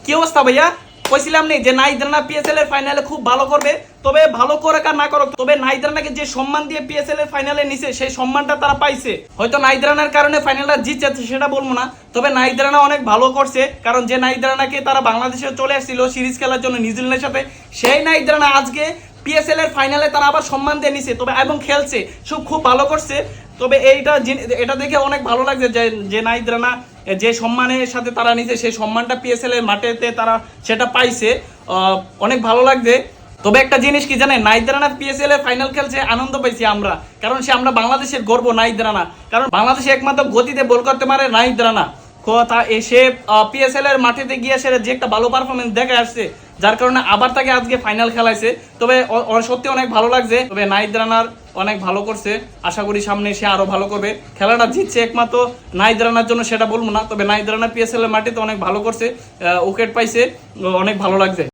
কি অবস্থা ভাইয়া? কইছিলাম নি যে নাহিদ রানা পিএসএল এর ফাইনালে খুব ভালো করবে, তবে ভালো করে আর না করুক, তবে নাহিদ রানাকে যে সম্মান দিয়ে পিএসএল এর ফাইনালে নিছে সেই সম্মানটা তারা পাইছে। হয়তো নাহিদ রানার কারণে ফাইনালটা জিতছে সেটা বলবো না, তবে নাহিদ রানা অনেক ভালো করছে। কারণ যে নাহিদ রানাকে তারা বাংলাদেশে চলে আসছিল সিরিজ খেলার জন্য নিউজিল্যান্ডের সাথে, সেই নাহিদ রানা আজকে পিএসএল এর ফাইনালে তারা আবার সম্মান দিয়ে নিছে, তবে এবং খেলছে সব খুব ভালো করছে। তবে এটা দেখে অনেক ভালো লাগছে যে নাহিদ রানা যে সম্মানের সাথে তারা নিছে সেই সম্মানটা পিএসএল এর মাঠেতে তারা সেটা পাইছে, অনেক ভালো লাগছে। তবে একটা জিনিস কি জানেন, নাহিদ রানা পিএসএল এর ফাইনাল খেলছে আনন্দ পাইছি আমরা, কারণ সে আমরা বাংলাদেশের গর্ব নাহিদ রানা। কারণ বাংলাদেশে একমাত্র গতিতে বল করতে পারে নাহিদ রানা। তা এসে পিএসএল এর মাঠেতে গিয়ে সে যে একটা ভালো পারফরমেন্স দেখে আসছে, যার কারণে আবার তাকে আজকে ফাইনাল খেলাইছে। তবে সত্যি অনেক ভালো লাগছে। তবে নাহিদ রানার অনেক ভালো করছে, আশা করি সামনে সে আরো ভালো করবে। খেলাটা জিতছে একমাত্র নাহিদ রানার জন্য সেটা বলবো না, তবে নাহিদ রানা পিএসএল এর মাটিতে অনেক ভালো করছে, উইকেট পাইছে, অনেক ভালো লাগছে।